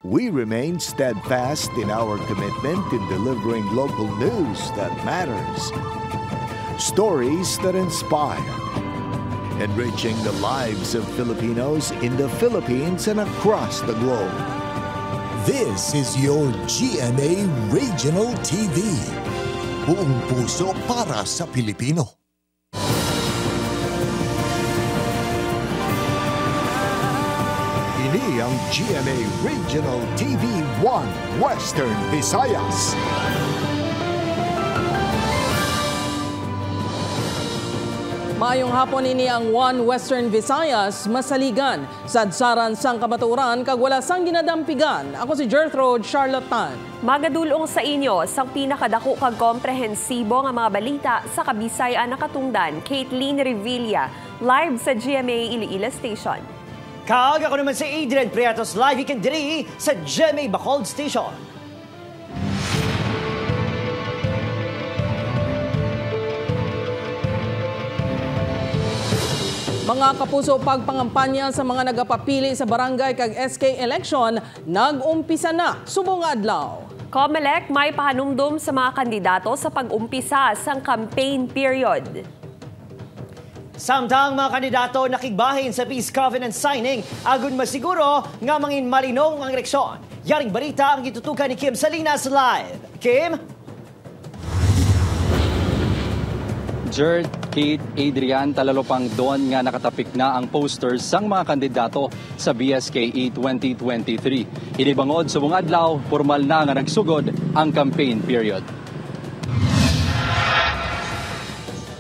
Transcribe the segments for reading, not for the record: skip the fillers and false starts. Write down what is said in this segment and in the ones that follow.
we remain steadfast in our commitment in delivering local news that matters. Stories that inspire. Enriching the lives of Filipinos in the Philippines and across the globe. This is your GMA Regional TV. Buong puso para sa Pilipino. Ini ang GMA Regional TV 1 Western Visayas. Maayong hapon ini ang One Western Visayas, masaligan, sadsaran sang kamaturan, kag wala sang ginadampigan. Ako si Gertrude Charlotte Tan. Magadulong sa inyo sang pinakadako kag komprehensibo nga mga balita sa Kabisayan nakatungdan, Caitlin Revilla, live sa GMA Iloilo Station. Kag ako naman si Adrian Prietos, live ikan diri sa GMA Bacolod Station. Mga kapuso, pagpangampanya sa mga nagapapili sa barangay kag SK election nag-umpisa na subong adlaw. COMELEC may pahanumdum sa mga kandidato sa pag-umpisa sang campaign period. Samtang mga kandidato nakigbahin sa peace covenant signing, agun masiguro nga mangin malinong ang eleksyon. Yaring balita ang gitutukan ni Kim Salinas live. Kim? Gert, Kate, Adrian, talalopang doon nga nakatapik na ang posters sang mga kandidato sa BSKE 2023. Inibangod sa mga adlaw, formal na nga nagsugod ang campaign period.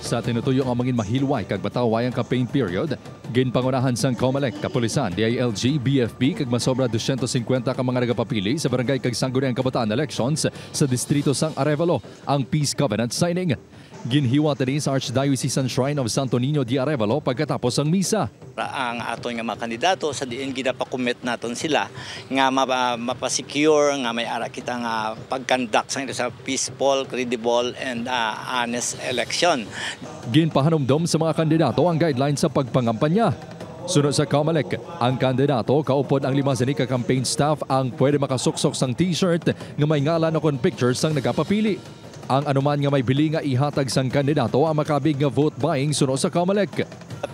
Sa tinutuyo nga mangin mahilway kag bataway ang campaign period, ginpangunahan sang COMELEC, Kapulisan, DILG, BFP kag masobra 250 ka mga nagapapili sa barangay kag sangguniang kabataan elections sa distrito sang Arevalo ang peace covenant signing. Ginhiwa tani sa Archdiocesan Shrine of Santo Niño de Arevalo pagkatapos ang misa. Ang aton nga mga kandidato sa diin ginapakommit naton sila nga mapasecure nga may ara kita nga pagkandak sa peaceful, credible and honest election. Ginpahanumdom sa mga kandidato ang guidelines sa pagpangampanya. Sunod sa COMELEC, ang kandidato kaupod ang 5 ka campaign staff ang pwede makasuksok sang t-shirt nga may ngalan o kon pictures sang nagapapili. Ang anuman nga may bili nga ihatag sang kandidato ang makabig nga vote buying sunod sa COMELEC.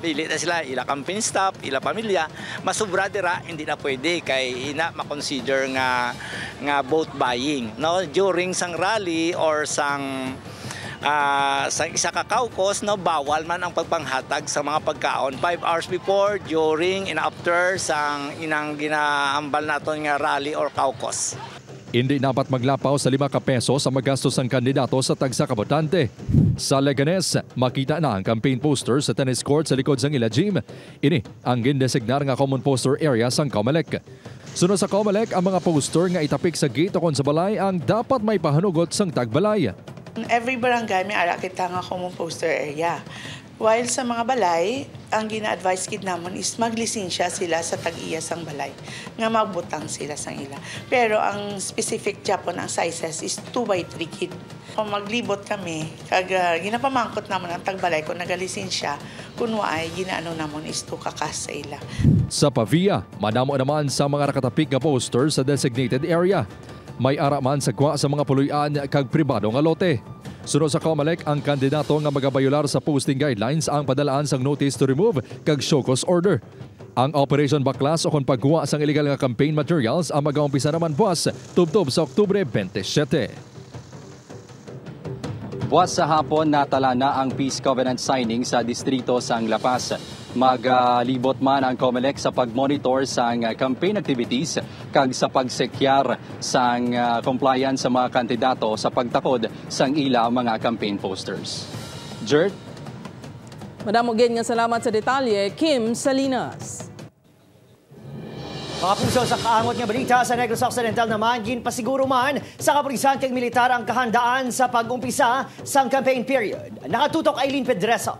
Pili na sila, ila campaign staff, ila pamilya, masubra dira hindi na pwede kay ina makonsider nga vote buying. No, during sang rally or sang isa ka caucus, no, bawal man ang pagpanghatag sa mga pagkaon 5 hours before, during, and after sang inang ginaambal naton nga rally or caucus. Hindi dapat maglapaw sa 5 ka peso sa magastos ng kandidato sa tagsa ka botante. Sa Leganes, makita na ang campaign poster sa tennis court sa likod ng ila gym. Ini ang gindesignar nga common poster area sang COMELEC. Sunod sa COMELEC, ang mga poster nga itapik sa gate o kon sa balay ang dapat may pahanugot sang tagbalay. Every barangay may ara kita nga common poster area. While sa mga balay, ang gina-advise kid namon is maglisensya sila sa tag-iya sang balay, nga magbutang sila sang ila. Pero ang specific Japon ang sizes is 2x3 kid. Kung maglibot kami, kag ginapamangkot namon ang tagbalay kung nagalisensya, kung waay, ginaano namon is 2 kakas sa ila. Sa Pavia, madamo naman sa mga nakatapik nga poster sa designated area. May araman sa kwa sa mga puluyan kag pribado nga lote. Sunod sa COMELEC, ang kandidato nga magabayular sa posting guidelines ang padalaan sang notice to remove kag show cause order. Ang Operation Baklas o kung pagkuha sang illegal nga campaign materials ang mag-aumpisa naman buwas tubtob sa Oktubre 27. Buwas sa hapon natala na ang peace covenant signing sa distrito sang La Paz. Maglibot man ang COMELEC sa pag-monitor sang campaign activities kag sa pagsekyar sang compliance sa mga kandidato sa pagtakod sang ila mga campaign posters. Gert? Madamo gid nga salamat sa detalye, Kim Salinas. Mga puso, sa kaangot nga balita sa Negros Occidental naman, ginpasiguro man sa kapulisan kag militar ang kahandaan sa pag-umpisa sang campaign period. Nakatutok Aileen Pedreso.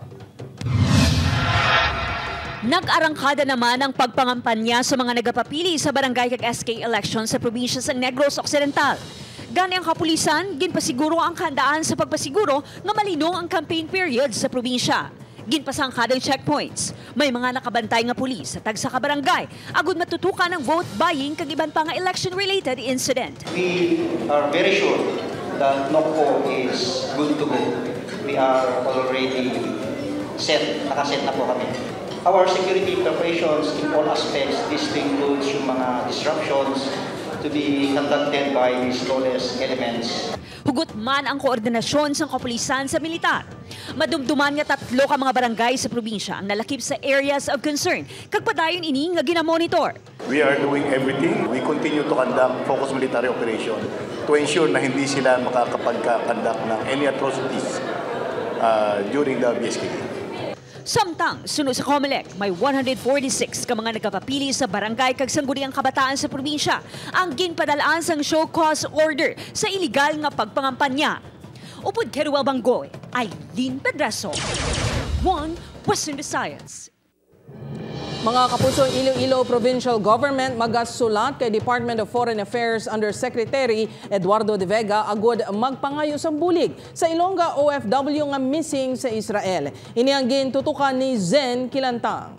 Nag-arangkada naman ang pagpangampanya sa mga nagapapili sa barangay kag SK election sa probinsya ng Negros Occidental. Gani ang kapulisan, ginpasiguro ang handaan sa pagpasiguro nga malinong ang campaign period sa probinsya. Ginpasang kadang checkpoints. May mga nakabantay nga pulis sa tagsa ka barangay agud matutukan ng vote buying kag iban pa nga election-related incident. We are very sure that NOCO is good to go. We are already nakaset na po kami. Our security preparations in all aspects, this includes yung mga disruptions to be conducted by these lawless elements. Hugot man ang koordinasyon sa kapulisan sa militar. Madumduman nga 3 ka mga barangay sa probinsya ang nalakip sa areas of concern kag padayon ini nga ginamonitor. We are doing everything. We continue to conduct focused military operation to ensure na hindi sila makakapag-conduct ng any atrocities during the BSKE. Samtang, sunod sa COMELEC, may 146 ka mga nagkapapili sa barangay kag sangguniang kabataan sa probinsya ang ginpadalaan sang show cause order sa iligal nga pagpangampanya. Upod Keruel Bangoy, Aileen Pedraso, 1 Western Visayas. Mga kapuso, Iloilo Provincial Government magasulat kay Department of Foreign Affairs Undersecretary Eduardo de Vega agud magpangayo sang bulig sa Ilongga OFW nga missing sa Israel. Ini ang gintutukan ni Zen Kilantang.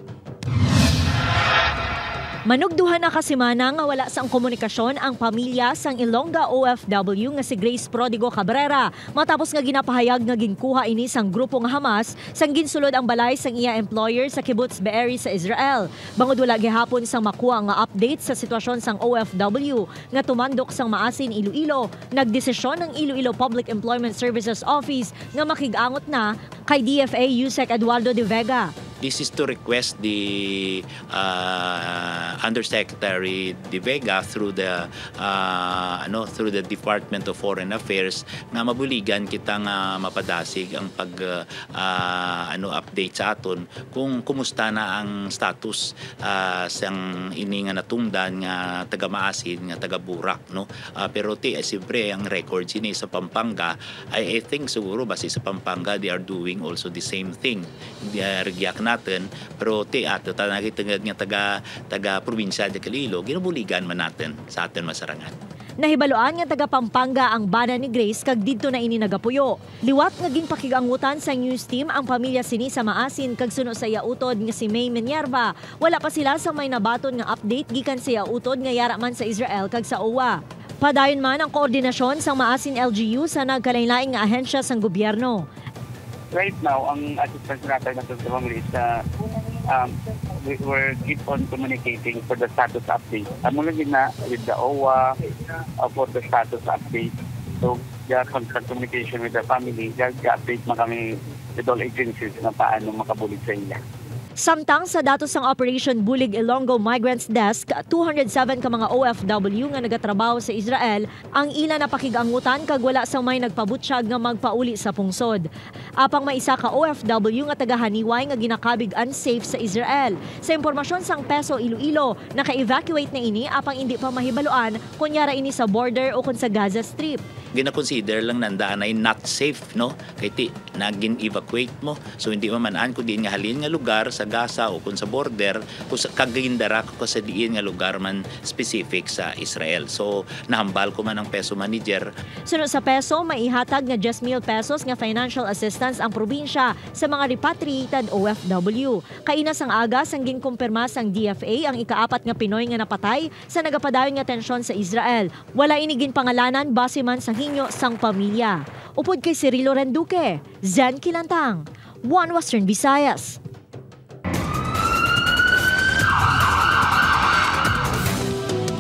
Manugduhan na kasimana nga wala sang komunikasyon ang pamilya sang Ilongga OFW nga si Grace Prodigo Cabrera matapos nga ginapahayag nga ginkuha ini sang grupo nga Hamas sang ginsulod ang balay sang iya employer sa Kibbutz Be'eri sa Israel. Bangod wala gihapon sang makuha nga update sa sitwasyon sang OFW nga tumandok sang Maasin Iloilo, nagdesisyon ng Iloilo Public Employment Services Office nga makigangot na kay DFA Yusek Eduardo de Vega. This is to request the Undersecretary De Vega through the Department of Foreign Affairs nga mabuligan kita nga mapadasig ang update sa aton kung kumusta na ang status sang ini nga natungdan nga taga Maasin nga taga Burak, no. Pero siyempre ang records ini sa Pampanga, I think siguro base sa Pampanga they are doing also the same thing. Regyak natin, pero ato nakita nga taga probinsya de Iloilo, ginubuligan man natin sa atin masarangan. Nahibaluan nga taga Pampanga ang bana ni Grace kag didto na ini nagapuyo. Liwat nga ginpakigangutan sa news team ang pamilya sini sa Maasin kag suno sa yautod nga si May Minerva. Wala pa sila sa may nabaton nga update gikan sa yautod nga yara man sa Israel kag sa OWA. Padayon man ang koordinasyon sa Maasin LGU sa nagkalain-laing nga ahensya sang gobyerno. Right now, ang assistance natin sa family is we're keep on communicating for the status update. Mula din na with the OWA for the status update. So, the constant communication with the family, update na kami with all agencies na paano makabulig sa ila. Samtang sa datos ng Operation Bulig Ilonggo Migrants Desk, 207 ka mga OFW nga nagatrabaho sa Israel ang ila na pakigangutan kag wala sang may nagpabutsyag nga magpauli sa pungsod. Apang may isa ka OFW nga taga-Haniway nga ginakabig unsafe sa Israel. Sa impormasyon sang Peso Iloilo, naka-evacuate na ini apang hindi pa mahibaluan kunyara ini sa border o kun sa Gaza Strip. Gina-consider lang nandaan ay not safe, no? Kaya nagin-evacuate mo. So hindi mamanaan kung diin nga halin nga lugar sa Gaza o kung sa border, kung sa kagindara ko sa diin nga lugar man specific sa Israel. So nahambal ko man ang Peso Manager. Sunod sa Peso, may ihatag nga 10,000 pesos nga financial assistance ang probinsya sa mga repatriated OFW. Kainas ang aga sang ginkumpirma sang DFA ang ika-4 nga Pinoy nga napatay sa nagapadayon nga tensyon sa Israel. Wala inigin pangalanan base man sa hinyo sang pamilya. Upod kay Cirilo Renduque, Zen Kilantang, 1 Western Visayas.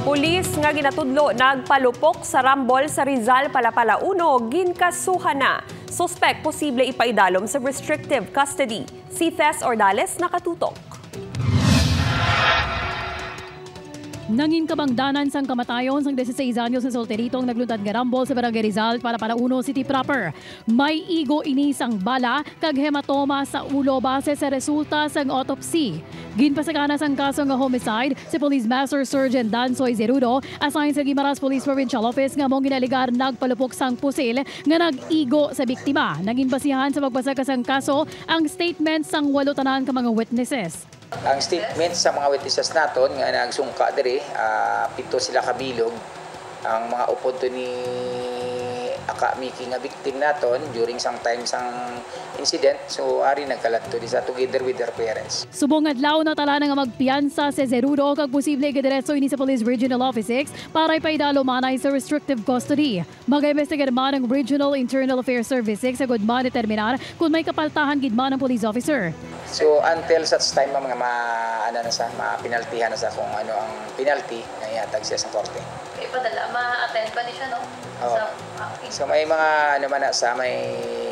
Pulis nga ginatudlo nagpalupok sa rambol sa Rizal Palapalauno ginkasuhan na. Suspect posible ipaidalom sa restrictive custody. Si Tess Ordales nakatutok. Nangin kabangdanan sang kamatayon sang 16 anyos na solteritong nagluntad nga rambol sa Barangay Rizal Palapalauno City proper. May igo ini sang bala kag hematoma sa ulo base sa resulta sang autopsy. Ginpasagana sang kaso nga homicide si Police Master Sergeant Dansoy Zerudo assigned sa Guimaras Police Provincial Office nga mong ginaligar nagpalupok sang pusil nga nag-igo sa biktima. Naging basihan sa magbasag sang kaso ang statement sang 8 tanan ka mga witnesses. Ang statement sa mga witnesses naton nga nagsungka diri, 7 sila kabilog. Ang mga uponto ni making a victim naton during sometimes ang incident. So ari nagkalat to sa together with their parents. Subong adlaw na tala nga magpiyansa sa Zerudo kag posible gidiretso ini sa Police Regional Office 6 para ipaidalo manay sa restrictive custody. Mag-imbestiga naman ang Regional Internal Affairs Service 6 sa gudman determinar kung may kapaltahan gidman ng police officer. So until such time mga mapinaltihan na sa kung ano ang penalty na ihatag siya sa korte. Ipadala, ma-attend pa din siya, no? So may mga may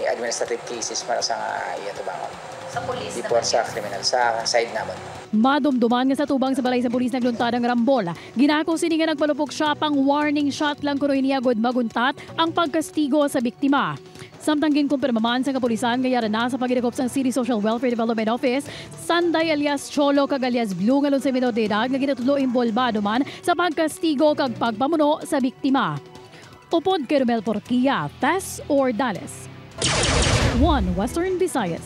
administrative cases para sa iyatubangon. Sa police before sa criminal, sa side naman. Madumduman nga sa tubang sa balay sa pulis nagluntad ang Rambol. Ginako sini nga nagpalupok siya pang warning shot lang kuno niya god maguntat ang pagkastigo sa biktima. Samtang ginkumpirmaman sa kapulisan kaya na sa pagidakop sa City Social Welfare Development Office, Sanday alias Cholo kag alias Blue nga sa minor de edad nga ginatudlo imbolbado man sa pagkastigo kag pagpamuno sa biktima. Upod kay Romel Porquilla, Tess Ordales. 1 Western Visayas.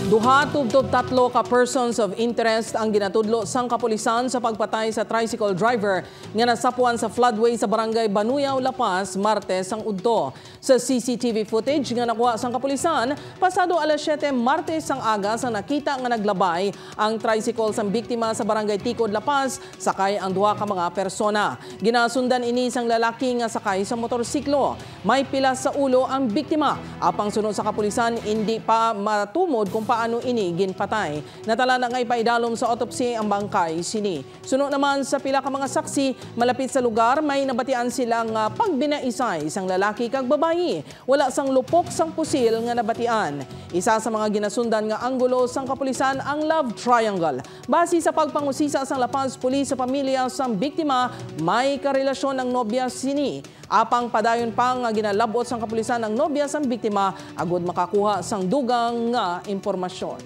Duha tubtob tatlo ka persons of interest ang ginatudlo sang kapulisan sa pagpatay sa tricycle driver nga nasapuan sa floodway sa barangay Banuyaw, Lapas, Martes ang udto. Sa CCTV footage nga nakuha sang kapulisan, pasado alas 7 Martes ang aga sa nakita nga naglabay ang tricycle sang biktima sa barangay Tikod, Lapas, sakay ang duha ka mga persona. Ginasundan ini sang lalaki nga sakay sa motorsiklo. May pilas sa ulo ang biktima. Apang sunod sa kapulisan, hindi pa matumod kung paano ini ginpatay. Natala na ngay paidalom sa autopsy ang bangkay sini. Sunod naman sa pila ka mga saksi, malapit sa lugar may nabatian silang pagbinaisay sang lalaki kag babayi. Wala sang lupok sang pusil nga nabatian. Isa sa mga ginasundan nga anggulo sang kapulisan ang love triangle. Base sa pagpangusisa sang Lapas Police sa pamilya sang biktima, may karelasyon ang nobya sini. Apang padayon pa nga ginalabot sang kapulisan ang nobya sang biktima agud makakuha sang dugang nga impormasyon.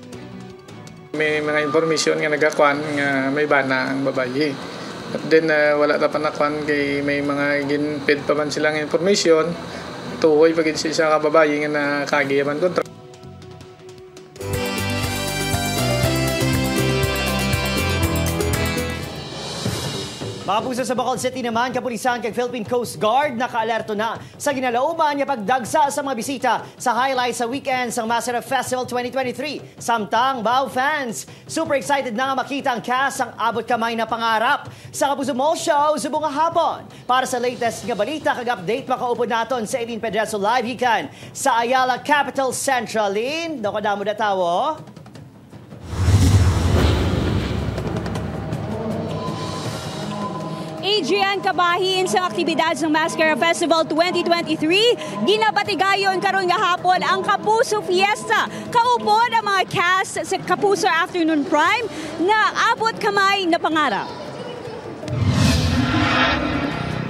May mga impormasyon nga nagakuan nga may bana ang babayi. At then wala ta pa nakuan kay may mga ginpid pa man silang impormasyon tuhoy pagid siya ka babayi nga nakagiyaman kontra. Mga puso sa Bacolod City naman, kapulisan kag Philippine Coast Guard nakaalerto na sa ginalauban niya pagdagsa sa mga bisita sa highlight sa weekend sa Masera Festival 2023. Samtang Bao fans, super excited na nga makita ang cast ang abot kamay na pangarap sa Kapuso Mall Show subong nga hapon. Para sa latest nga balita kag update, makaupod naton sa Eileen Pedreso live hikan sa Ayala Capital Central. Lin, dokadamo na tawo. Adrian, kabahin sa aktibidad ng Mascara Festival 2023, ginabatigayon karon nga hapon ang Kapuso Fiesta. Kaupod ang mga cast sa Kapuso Afternoon Prime na abot kamay na pangarap.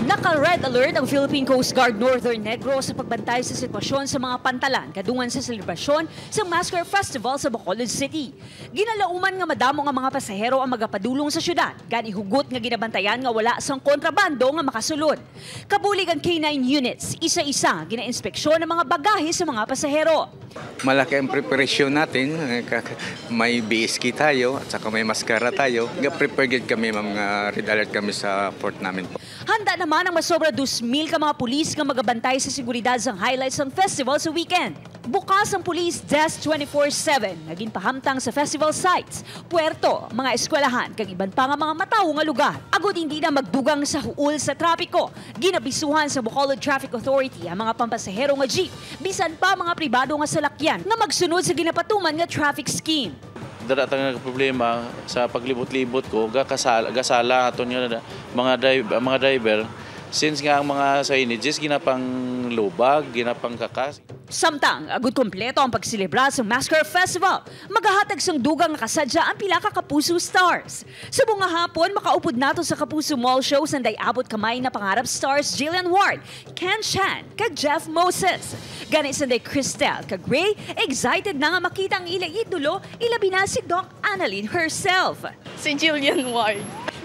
Naka-red alert ang Philippine Coast Guard Northern Negros sa pagbantay sa sitwasyon sa mga pantalan kadungan sa selebrasyon sa Mascara Festival sa Bacolod City. Ginalauman nga madamo nga mga pasahero ang magapadulong sa syudad, gani hugot nga ginabantayan nga wala sang kontrabando nga makasulod. Kabulig ang K9 units, isa-isa ginainspeksyon ang mga bagahe sa mga pasahero. Malaki ang preparasyon natin, may BSK tayo at saka may maskara tayo. Prepared kami, mga red alert kami sa port namin po. Handa naman ang masobra 2,000 ka mga pulis nga magabantay sa seguridad sang highlights ng festival sa weekend. Bukas ang police desk 24/7, naging pahamtang sa festival sites, puerto, mga eskwelahan, kag iban pa nga mga mataw nga lugar. Agud hindi na magdugang sa huol sa trapiko. Ginabisuhan sa Bacolod Traffic Authority ang mga pampasahero nga jeep, bisan pa mga pribado nga salakyan nga magsunod sa ginapatuman nga traffic scheme. Dara nga problema sa paglibot-libot ko, gasala aton nga mga driver. Since nga ang mga signages ginapang lubag, ginapang kakas. Samtang, agud kompleto ang pagsilebra sa Mascara Festival. Magahatag sang dugang nga kasadya ang pila ka Kapuso stars. Sa bunga hapon, makaupod nato sa Kapuso Mall Show sanday abot kamay na pangarap stars Jillian Ward, Ken Chan, kag Jeff Moses. Gani sanday Cristel, kag Ray, excited na nga makita ang ila idolo, ilabi na si Doc Annalyn herself. Si Jillian Ward.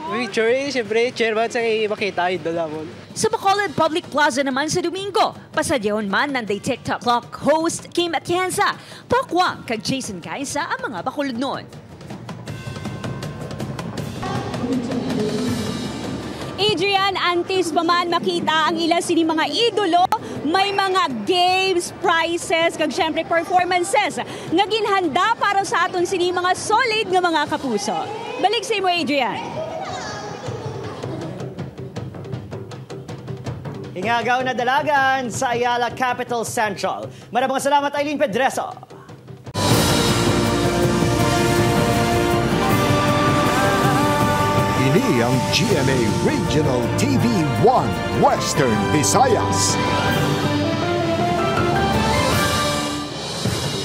Picture, siyempre, chairman sa makita idol mo. Sa Bacolod Public Plaza naman sa Domingo, pasadyahon man nanday TikTok Clock host Kim Atienza, Pakwang kag Jason Kaisa ang mga Bacolod noon. Adrian, antes pa man makita ang ilan sini mga idolo, may mga games, prizes, kag syempre performances nga ginhanda para sa aton sini mga solid nga mga kapuso. Balik sa imo, Adrian. Ingagaw na dalagan sa Ayala Capital Central. Maraming salamat, Eileen Pedreso. Ini ang GMA Regional TV 1 Western Visayas.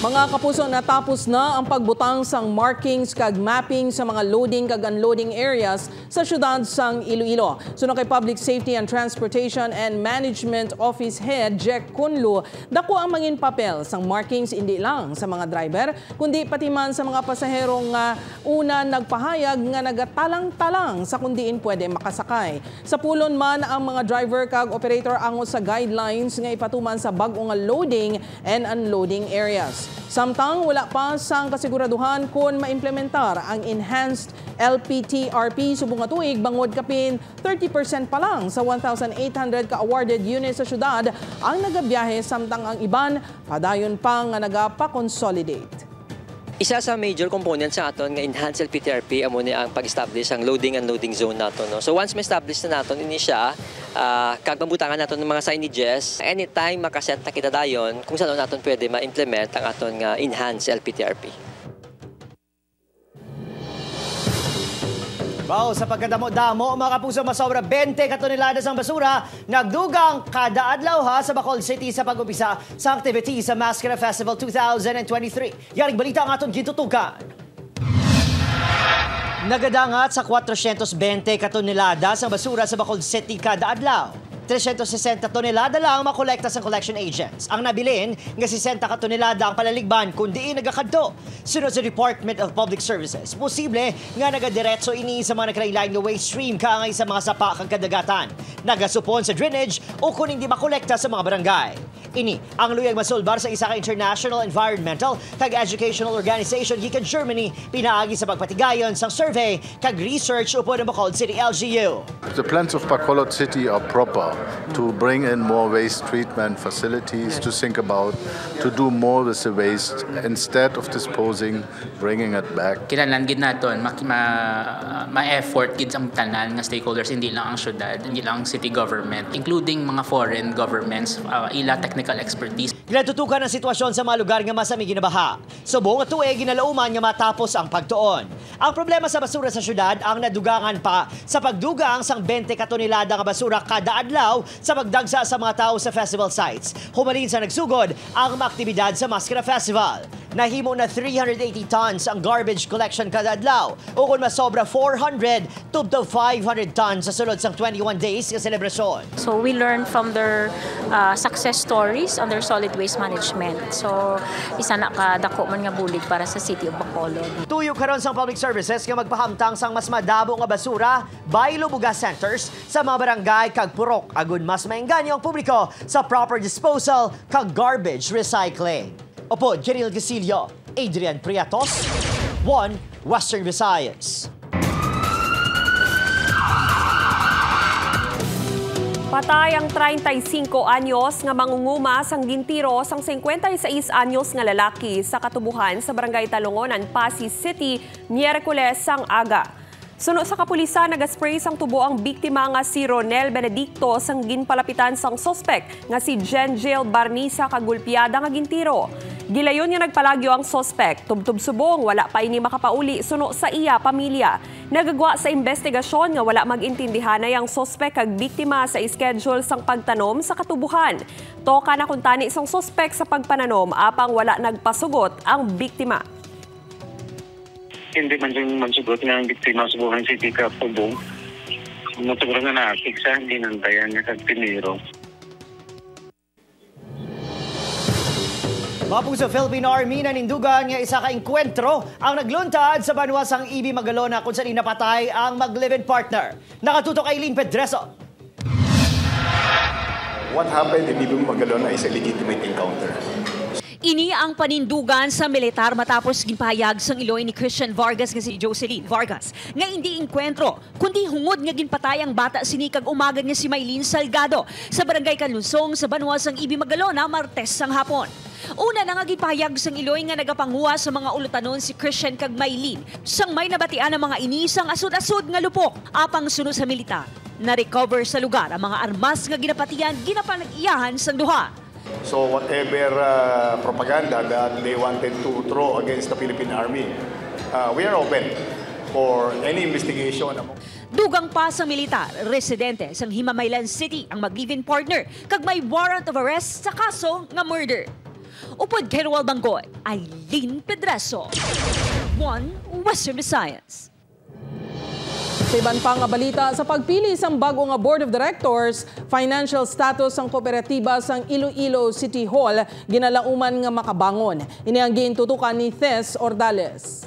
Mga kapuso, natapos na ang pagbutang sang markings kag mapping sa mga loading kag unloading areas sa syudad sang Iloilo. Suno kay Public Safety and Transportation and Management Office Head Jack Kunlu, dako ang mangin papel sang markings hindi lang sa mga driver, kundi pati man sa mga pasaherong una nagpahayag nga nagatalang-talang sa kundiin pwede makasakay. Sa pulon man ang mga driver kag operator ango sa guidelines nga ipatuman sa bag-o nga loading and unloading areas. Samtang wala pa sang kasiguraduhan kung maimplementar ang enhanced LPTRP subong nga tuig bangod kapin 30% pa lang sa 1,800 ka-awarded units sa syudad ang nagabiyahe, samtang ang iban padayon pa nga nagapa-consolidate. Isa sa major component sa aton nga enhanced LPTRP amo ni ang pag-establish ang loading and unloading zone naton, no. So once ma-establish na naton ini siya, kag mabutangan naton ng mga signages, anytime makaset na kita dayon kung saan naton pwede ma-implement ang aton nga enhanced LPTRP. Wow, sa pagkadamo-damo, mga kapuso, masobra 20 katoneladas ang basura nagdugang kada adlaw sa Bacolod City sa pag-umpisa sa activity sa Mascara Festival 2023. Yaring balita ang aton gitutukan. Nagadangat sa 420 katoneladas ang basura sa Bacolod City kada adlaw. 360 tonelada lang makolekta sa collection agents. Ang nabilin nga 60 katonelada ang palaligban kundi nagakadto. Sunod sa Department of Public Services, posible nga nagadiretso ini sa mga nakalailain nga waste stream kaangay sa mga sapa kag kadagatan. Nagasupon sa drainage o kung hindi makolekta sa mga barangay. Ini ang luyag masulbar sa isa ka international environmental kag educational organization gikan Germany pinaagi sa pagpatigayon sa survey kag research upod ang Bacolod City LGU. The plans of Bacolod City are proper to bring in more waste treatment facilities, to think about to do more with the waste instead of disposing, bringing it back. Kinahanglan gid naton ma-effort gid ang tanan nga stakeholders, hindi lang ang syudad, hindi lang ang city government, including mga foreign governments, ila technical expertise. Ginatutukan ang sitwasyon sa mga lugar nga masami ginabaha. Subong at tuig ginalauman nga matapos ang pagtuon. Ang problema sa basura sa syudad ang nadugangan pa sa pagdugang sang 20 katonelada nga basura kada adlaw sa pagdagsa sa mga tao sa festival sites. Humalin sa nagsugod ang mga aktibidad sa Mascara Festival. Nahimo na 380 tons ang garbage collection kada adlaw o kung masobra 400 to 500 tons sa sunod sang 21 days nga selebrasyon. So we learn from their success stories on their solid waste management. So isa na kadako man nga bulig para sa City of Bacolod. Tuyo karon sang Public Services nga magpahamtang sang mas madabo nga basura by Lubuga centers sa mga barangay kag purok agon mas maengganyo ang publiko sa proper disposal kag garbage recycling. Opo, Jeril Gasilio, Adrian Priatos, 1 Western Visayas. Patay ang 35 anyos nga mangunguma sang gintiro sang 56 anyos nga lalaki sa katubuhan sa Barangay Talongonan, Pasig City, Miyerkules sang aga. Suno sa kapulisan, nagaspray sang tubo ang biktima nga si Ronel Benedicto sang ginpalapitan sang sospek nga si Jenjel Barnisa kagulpiada nga gintiro. Gilayon nga nagpalagyo ang sospek, tubtub subong wala pa ini makapauli suno sa iya pamilya. Nagagwa sa investigasyon nga wala magintindihanay ang sospek kag biktima sa schedule sang pagtanom sa katubuhan. Toka na kuntani sang sospek sa pagpananom apang wala nagpasugot ang biktima. Hindi man yung mansugot nga ang biktima sa buhay si Tika Pubong. Matuguro nga naakik sa hindi nantayan niya kag piniro. Mapung sa Philippine Army nanindugan nga isa ka enkwentro ang nagluntad sa banwasang Ibi Magalona kung saan napatay ang mag-live-in partner. Nakatutok Eileen Pedreso. What happened in Ibi Magalona is a legitimate encounter. Ini ang panindugan sa militar matapos ginpahayag sang Iloy ni Christian Vargas nga si Jocelyn Vargas nga hindi inkwentro kundi hungod nga ginpatay ang bata sinikag umagan nga si Maylene Salgado sa barangay Kanlunsong sa Banwa sang Ibi Magalona Martes sang hapon. Una na nga ginpahayag sang Iloy nga nagapanguha sa mga ulutanon si Christian kag Maylene sang may nabatian ang mga inisang asud-asud nga lupok apang sunod sa militar. Na-recover sa lugar ang mga armas nga ginapatian ginapanag-iyahan sang duha. So whatever propaganda that they wanted to throw against the Philippine Army, we are open for any investigation. Dugang pa sa militar, residente sang Himamaylan City ang mag-live-in partner kag may warrant of arrest sa kaso nga murder. Upod kay Roel Banggoy, Aileen Pedraso, One Western Visayas. Sa iban pang balita, sa pagpili sang bago nga Board of Directors, financial status sang kooperatiba sang Iloilo City Hall ginalauman nga makabangon. Ini ang gintutukan ni Thes Ordales.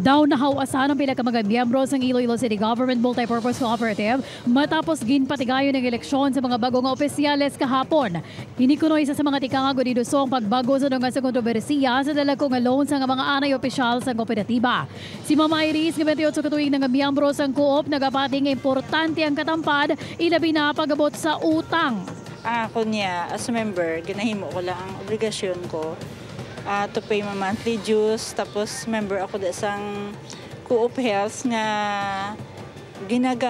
Daw nahawasan ang pila ka mga miyembro ng Iloilo City Government Multipurpose Cooperative matapos ginpatigayon ng eleksyon sa mga bagong opisyales kahapon. Hinikunoy isa sa mga tikanga gudidusong pagbago sa nga sa kontrobersiya sa dalako nga loan sa mga anay opisyal sa kooperatiba. Si Mama Iris, 28 katuig nga miyembro sang co-op, nagapating importante ang katampad, ilabi na pagabot sa utang. Ako niya, as a member, ginahimo ko lang ang obligasyon ko to pay my monthly dues. Tapos member ako da sang Co-op Health nga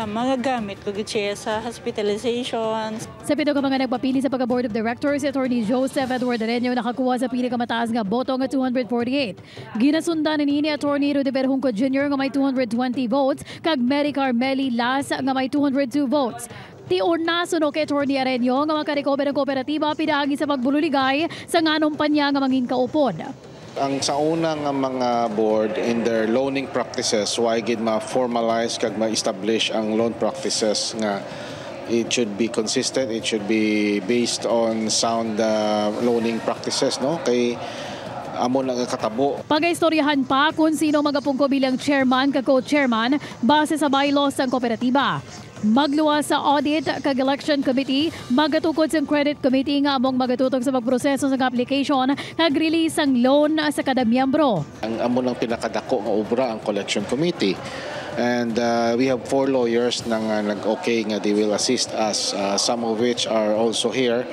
magagamit ko siya sa hospitalization. Sa pito ka mga nagpapili sa pagka-Board of Directors, si Attorney Joseph Edward Areño nakakuha sa pili ka mataas nga boto nga 248. Ginasundan ni Attorney Rudy Berhunco Jr. nga may 220 votes, kag Mary Carmeli Las nga may 202 votes. Tiuna suno kay Attorney Areño nga makarecover ng kooperatiba pinaagi sa pagbululigay sa nganong panya nga mangin kaupod. Ang sa una nga mga board in their loaning practices, why gid ma-formalize kag ma-establish ang loan practices nga it should be consistent, it should be based on sound loaning practices, no? Kay amo na katabo. Pag-istoryahan pa kung sino magapungko bilang chairman kag co-chairman base sa bylaws ng kooperatiba. Magluwas sa audit kag election committee, magatukod sa credit committee nga among magatutok sa pagproseso sa application kag release ang loan sa kada miyembro. Ang amo ng pinakadako nga obra ang collection committee. And we have 4 lawyers na nag-okay nga they will assist us, some of which are also here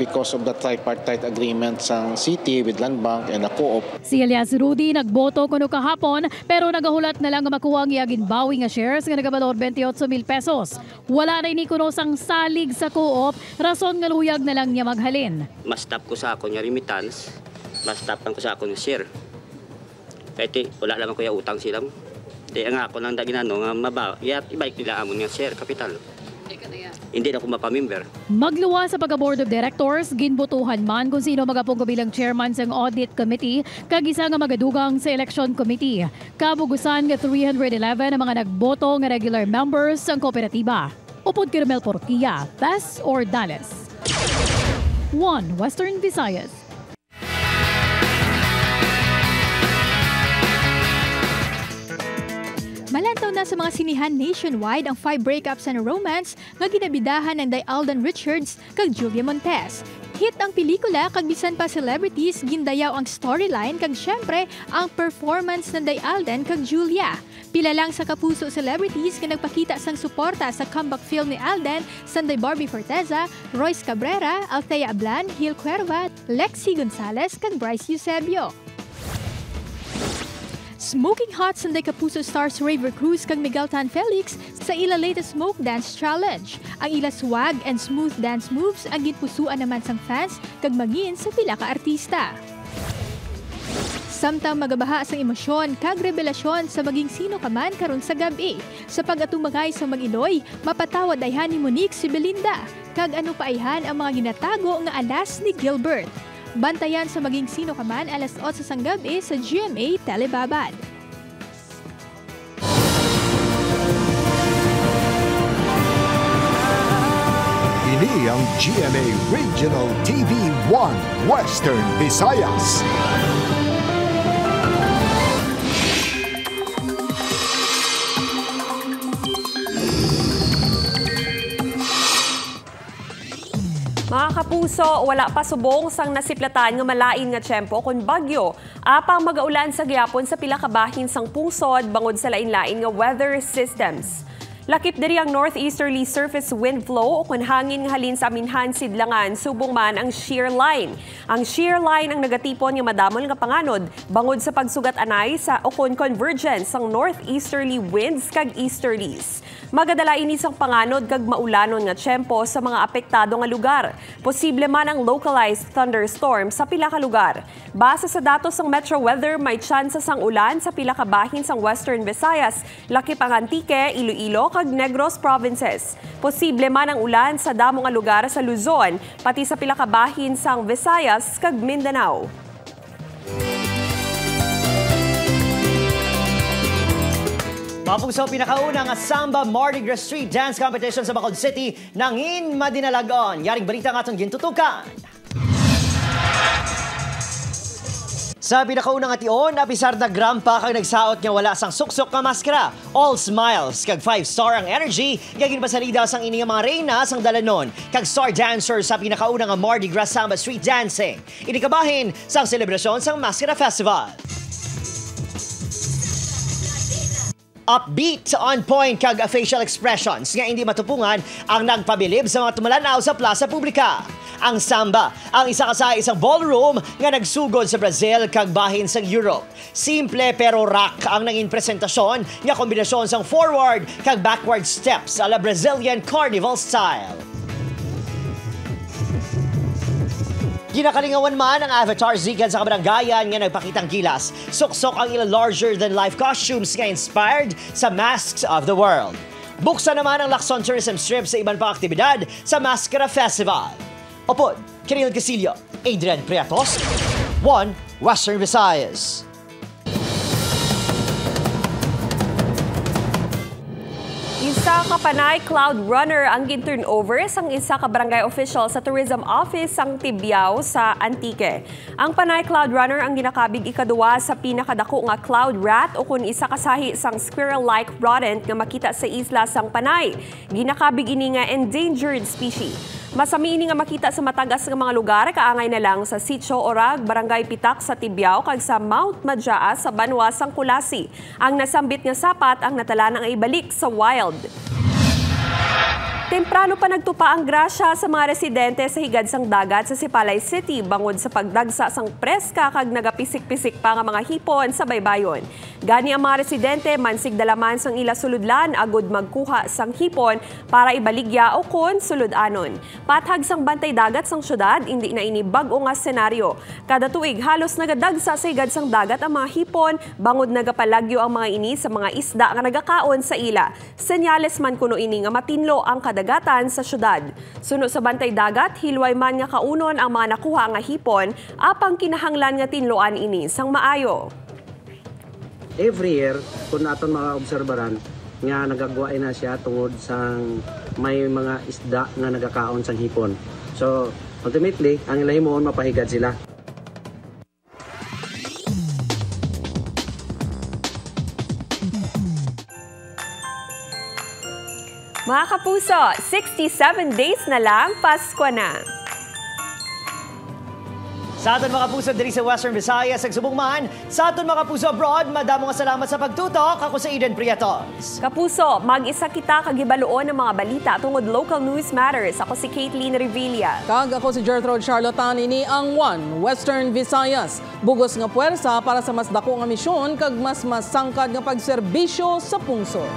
because of the tripartite agreement sang city with Land Bank and the Co-op. Si Elias Rudy nagboto kuno kahapon pero nagahulat na lang nga makuha ang iyagin bawi nga shares nga nagabalor 28,000 pesos. Wala na ini kuno sang salig sa Co-op, rason nga luyag na lang niya maghalin. Mas tap ko sa ako nga remittance, mas tapan ko sa ako nga share. Kahit wala lang ko yung utang sila. Kaya nga ako lang da ginano nga ibalik nila amon nga share capital. Hindi na ako mapamember. Magluwa sa pagka-Board of Directors, ginbutuhan man kung sino magapungko bilang chairman sa audit committee kag isa nga magadugang sa election committee. Kabugusan nga 311 ang mga nagboto nga regular members ng kooperatiba. Upod kay Romel Porquilla, Thes Ordales. One Western Visayas. Malantaw na sa mga sinihan nationwide ang 5 breakups and romance nga ginabidahan ng Day Alden Richards kag Julia Montes. Hit ang pelikula kag bisan pa celebrities gindayaw ang storyline kag syempre ang performance ng Day Alden kag Julia. Pila lang sa kapuso celebrities nga nagpakita sang suporta sa comeback film ni Alden, Sanday Barbie Forteza, Royce Cabrera, Althea Ablan, Gil Cuerva, Lexi Gonzalez kag Bryce Eusebio. Smoking hot Sanday Kapuso stars Raver Cruz kag Miguel Tan Felix sa ila latest Smoke Dance Challenge. Ang ila swag and smooth dance moves ang ginpusuan naman sang fans kag magin sa pila ka artista. Samtang magabaha sang emosyon kag revelasyon sa maging sino ka man karon sa gabi. Sa pag-atumagay sa Mag-Iloy, mapatawad ayhan ni Monique si Belinda kag ano paayhan ang mga ginatago nga alas ni Gilbert. Bantayan sa maging sino ka man alas 8 sang gabi sa GMA Telebabad. Ini ang GMA Regional TV 1 Western Visayas. Mga Mga kapuso, wala pa subong sang nasiplatan nga malain nga tiyempo kun bagyo. Apang magaulan sa gyapon sa pila ka bahin sang pungsod bangod sa lain-lain nga weather systems. Lakip diri ang northeasterly surface wind flow o kun hangin nga halin sa aminhan sidlangan subong man ang shear line. Ang shear line ang nagatipon nga madamol nga panganod bangod sa pagsugat anay sa o kun convergence sang northeasterly winds kag easterlies. Magadala ini sang panganod kag maulanon nga tiyempo sa mga apektado nga lugar. Posible man ang localized thunderstorm sa pila ka lugar. Base sa datos ng Metro Weather, may tsansa sang ulan sa pila ka bahin sang Western Visayas, lakip ang Antique, Iloilo kag Negros provinces. Posible man ang ulan sa damo nga lugar sa Luzon, pati sa pila ka bahin sang Visayas kag Mindanao. Mapuso pinakauna nga Samba Mardi Gras Street Dance Competition sa Bacolod City nangin madinalagon. Yaring balita nga itong gintutukan. Sa pinakauna nga tion, apisar na grampa kag nagsaot nga wala sang suksok nga maskara. All smiles kag 5-star ang energy. Gagin pasalida sang ini nga mga reyna sang dalanon kag star dancer sa pinakauna nga Mardi Gras Samba Street Dancing. Inikabahin sang selebrasyon sang Maskara Festival. Upbeat, on point kag facial expressions nga hindi matupungan ang nagpabilib sa mga tumulanaw sa plaza publika. Ang samba, ang isa ka sa isang ballroom nga nagsugod sa Brazil kag bahin sa Europe. Simple pero rock ang nanging presentasyon nga kombinasyon sang forward kag backward steps ala Brazilian carnival style. Ginakalingawan man ang Avatar Zigan sa kabaranggayan nga nagpakitang gilas. Suksok ang ilang larger-than-life costumes nga inspired sa Masks of the World. Buksan naman ang Lacson Tourism Strip sa iban pang aktibidad sa Maskara Festival. Opod, Kiril Casillo, Adrian Priatos, 1 Western Visayas. Isa ka panay cloud runner ang gin-turnover sang isa ka barangay official sa tourism office sang Tibiao sa Antique. Ang panay cloud runner ang ginakabig ikaduwa sa pinakadako nga cloud rat o kun isa kasahi sang squirrel-like rodent nga makita sa isla sang Panay. Ginakabig ini nga endangered species. Masami ini nga makita sa matagas nga mga lugar kaangay na lang sa Sitio Orag, Barangay Pitak sa Tibiao kag sa Mount Madjaa sa Banwa sang Kulasi. Ang nasambit nga sapat ang natala nang ibalik sa wild. Temprano pa nagtupa ang grasya sa mga residente sa higad sang dagat sa Sipalay City bangod sa pagdagsa sang preska kag nagapisik-pisik pa nga mga hipon sa baybayon. Gani ang mga residente mansig dalaman sang ila suludlan agud magkuha sang hipon para ibaligya o kon suludanon. Pathag sang bantay dagat sang syudad indi na ini bag-o nga senaryo. Kada tuig halos nagadagsa sa higad sang dagat ang mga hipon bangod nagapalagyo ang mga ini sa mga isda nga nagakaon sa ila. Senyales man kuno ini nga matinlo ang kadagatan sa syudad. Suno sa bantay dagat, hilway man nga kaunon ang mga nakuha nga hipon, apang kinahanglan nga tinloan ini sang maayo. Every year, kung naton mga obserbaran, nga nagagwain na siya tungod sang may mga isda nga nagakaon sang hipon. So, ultimately, ang ilahimoon mapahigad sila. Mga kapuso, 67 days na lang, Pasko na. Sa aton mga kapuso diri sa Western Visayas, nagsubong man. Sa aton mga kapuso abroad, madamo nga salamat sa pagtutok. Ako sa Eden Priatos. Kapuso, mag-isa kita kagibaluon ng mga balita tungod local news matters. Ako si Caitlin Revilla. Kag ako si Gertrude Charlotan, ini ang 1 Western Visayas. Bugos nga puwersa para sa mas dako nga misyon kag mas masangkad nga pagserbisyo sa pungsod.